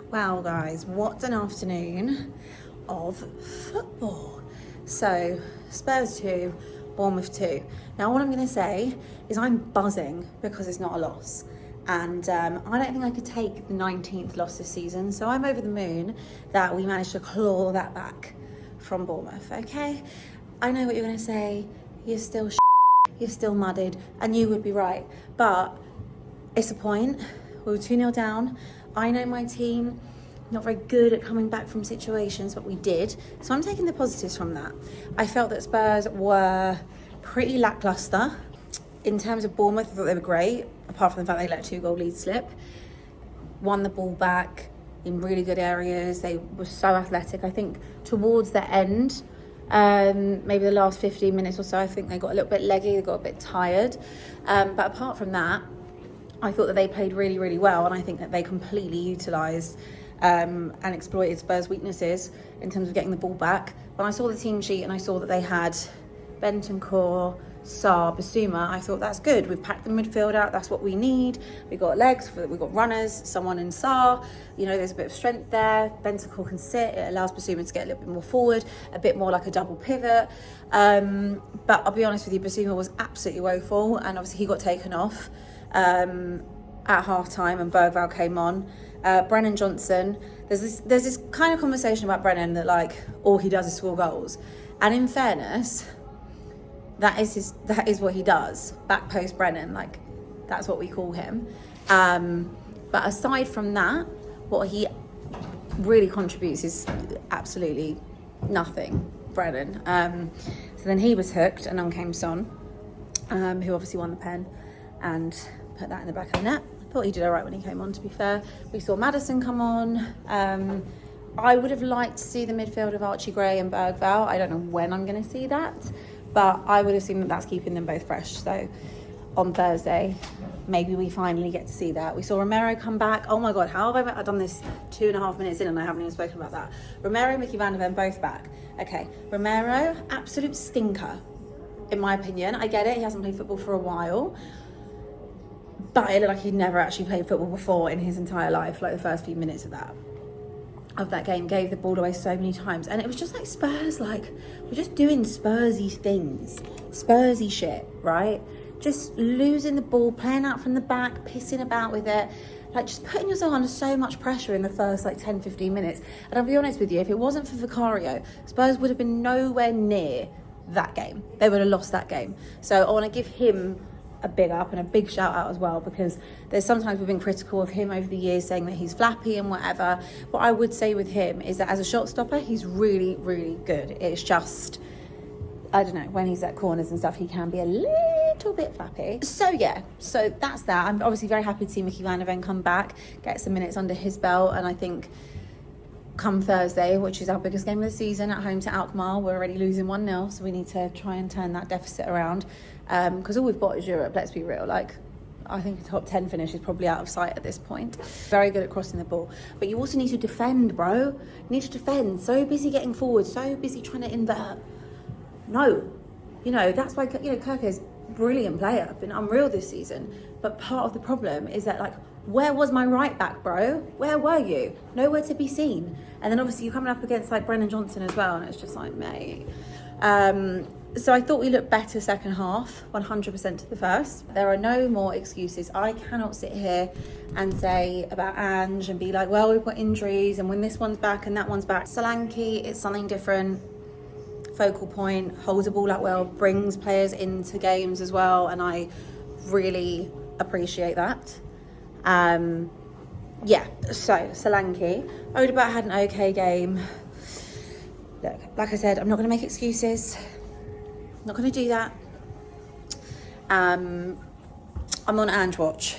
Wow, guys, what an afternoon of football. So, Spurs 2, Bournemouth 2. Now, what I'm going to say is I'm buzzing because it's not a loss. And I don't think I could take the 19th loss this season. So I'm over the moon that we managed to claw that back from Bournemouth, okay? I know what you're going to say. You're still you're still mudded. And you would be right. But it's a point. We were 2-0 down. I know my team, not very good at coming back from situations, but we did. So I'm taking the positives from that. I felt that Spurs were pretty lacklustre. In terms of Bournemouth, I thought they were great, apart from the fact they let a 2-goal lead slip. Won the ball back in really good areas. They were so athletic. I think towards the end, maybe the last 15 minutes or so, I think they got a little bit leggy, they got a bit tired. But apart from that, I thought that they played really, really well, and I think that they completely utilised and exploited Spurs' weaknesses in terms of getting the ball back. When I saw the team sheet and I saw that they had Bentancur, Sarr, Basuma, I thought that's good. We've packed the midfield out. That's what we need. We've got legs, we've got runners, someone in Sarr. You know, there's a bit of strength there. Bentancur can sit. It allows Basuma to get a little bit more forward, a bit more like a double pivot. But I'll be honest with you, Basuma was absolutely woeful, and obviously he got taken off at half time and Bergvall came on. Brennan Johnson, there's this kind of conversation about Brennan that like all he does is score goals, and in fairness, that is what he does. Back post Brennan, like that's what we call him. But aside from that, what he really contributes is absolutely nothing. Brennan. So then he was hooked, and on came Son, who obviously won the pen and put that in the back of the net. I thought he did all right when he came on, to be fair. We saw Maddison come on. I would have liked to see the midfield of Archie Gray and Bergvall. I don't know when I'm going to see that, but I would assume that that's keeping them both fresh. So on Thursday, maybe we finally get to see that. We saw Romero come back. Oh my God, how have I done this 2.5 minutes in and I haven't even spoken about that? Romero, Mickey van der Ven, both back. Okay, Romero, absolute stinker, in my opinion. I get it, he hasn't played football for a while, but it looked like he'd never actually played football before in his entire life. Like the first few minutes of that game, gave the ball away so many times, and it was just like Spurs, like we're just doing Spursy things, Spursy shit, right? Just losing the ball, playing out from the back, pissing about with it, like just putting yourself under so much pressure in the first like 10-15 minutes. And I'll be honest with you, if it wasn't for Vicario, Spurs would have been nowhere near that game. They would have lost that game. So I want to give him a big up and a big shout out as well, because there's sometimes we've been critical of him over the years, saying that he's flappy and whatever. What I would say with him is that as a shot stopper, he's really, really good. It's just, I don't know, when he's at corners and stuff, he can be a little bit flappy. So yeah, so that's that. I'm obviously very happy to see Mickey van der Ven come back, get some minutes under his belt, and I think come Thursday, which is our biggest game of the season, at home to Alkmaar, we're already losing 1-0, so we need to try and turn that deficit around, because all we've got is Europe, let's be real. Like, I think the top 10 finish is probably out of sight at this point. Very good at crossing the ball, but you also need to defend, bro. You need to defend. So busy getting forward, so busy trying to invert. No, you know, that's why, you know, Kirke's brilliant player, been unreal this season, but part of the problem is that, like, where was my right back, bro? Where were you? Nowhere to be seen. And then obviously you're coming up against like Brennan Johnson as well, and it's just like, mate. So I thought we looked better second half, 100% to the first. There are no more excuses. I cannot sit here and say about Ange and be like, well, we've got injuries, and when this one's back and that one's back. Solanke, it's something different. Focal point, holds the ball out well, brings players into games as well, and I really appreciate that. Yeah, so Solanke. Odegaard had an okay game. Look, like I said, I'm not going to make excuses. I'm not going to do that. I'm on Ange watch.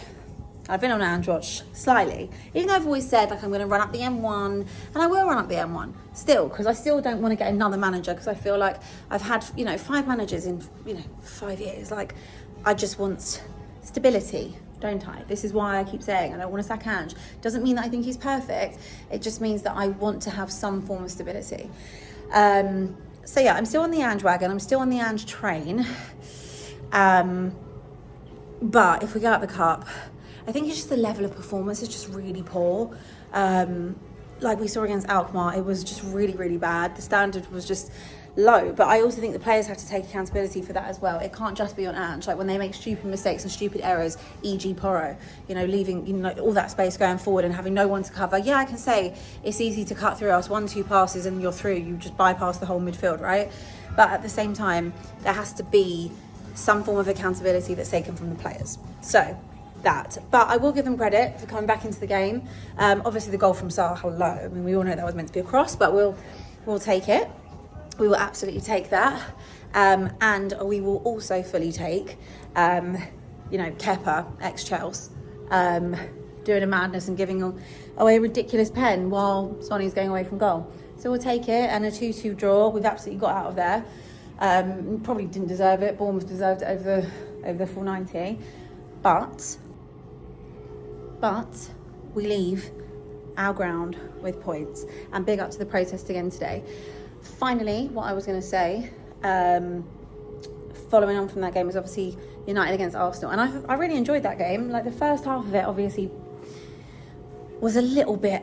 I've been on Ange watch slightly, even though I've always said like I'm going to run up the M1, and I will run up the M1 still, because I still don't want to get another manager, because I feel like I've had 5 managers in 5 years. Like, I just want stability, don't I? This is why I keep saying I don't want to sack Ange. Doesn't mean that I think he's perfect. It just means that I want to have some form of stability. So yeah, I'm still on the Ange wagon. I'm still on the Ange train. But if we go out the cup, I think it's just the level of performance is just really poor. Like we saw against Alkmaar, it was just really, really bad. The standard was just low, but I also think the players have to take accountability for that as well. It can't just be on Ange. Like when they make stupid mistakes and stupid errors, e.g. Porro, leaving all that space going forward and having no one to cover. Yeah, I can say it's easy to cut through us 1-2 passes and you're through. You just bypass the whole midfield, right? But at the same time, there has to be some form of accountability that's taken from the players. So that, but I will give them credit for coming back into the game. Obviously the goal from Salah, hello. I mean, we all know that was meant to be a cross, but we'll take it. We will absolutely take that. And we will also fully take, Kepa, ex-Chelsea, doing a madness and giving away a ridiculous pen while Sonny's going away from goal. So we'll take it, and a 2-2 draw. We've absolutely got out of there. Probably didn't deserve it. Bournemouth deserved it over the full 90. But we leave our ground with points. And big up to the protest again today. Finally, what I was going to say, following on from that game, was obviously United against Arsenal. And I really enjoyed that game. Like the first half of it obviously was a little bit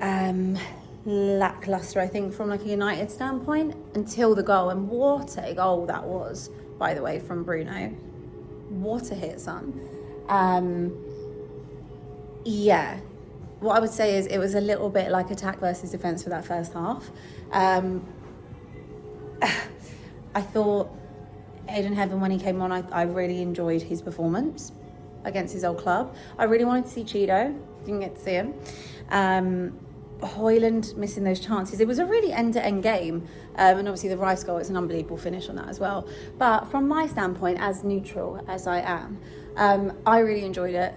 lackluster, I think, from like a United standpoint, until the goal. And what a goal that was, by the way, from Bruno. What a hit, son. Yeah, what I would say is it was a little bit like attack versus defence for that first half. I thought Aiden Heaven, when he came on, I really enjoyed his performance against his old club. I really wanted to see Cheeto, didn't get to see him. Højlund missing those chances. It was a really end-to-end game, and obviously the Rice goal is an unbelievable finish on that as well. But from my standpoint, as neutral as I am, I really enjoyed it.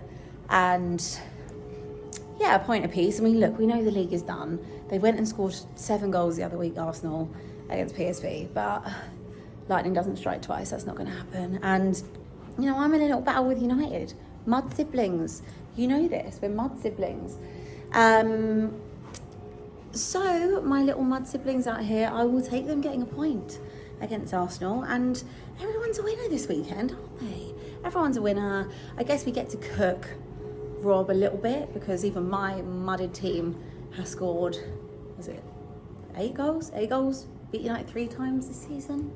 And yeah, a point apiece. I mean, look, we know the league is done. They went and scored 7 goals the other week, Arsenal, against PSV, but lightning doesn't strike twice. That's not going to happen. And I'm in a little battle with United. Mud siblings. You know this. We're mud siblings. So my little mud siblings out here, I will take them getting a point against Arsenal. And everyone's a winner this weekend, aren't they? Everyone's a winner. I guess we get to cook Rob a little bit, because even my mudded team has scored, was it 8 goals? 8 goals, beat United 3 times this season.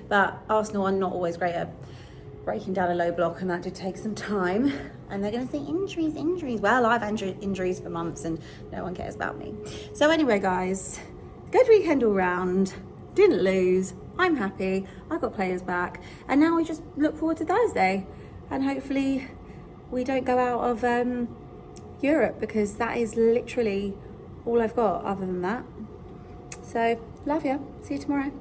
But Arsenal are not always great at breaking down a low block, and that did take some time. And they're going to say injuries. Well, I've had injuries for months and no one cares about me. So anyway, guys, good weekend all round. Didn't lose. I'm happy. I got players back. And now we just look forward to Thursday. And hopefully we don't go out of Europe, because that is literally all I've got other than that. So, love you. See you tomorrow.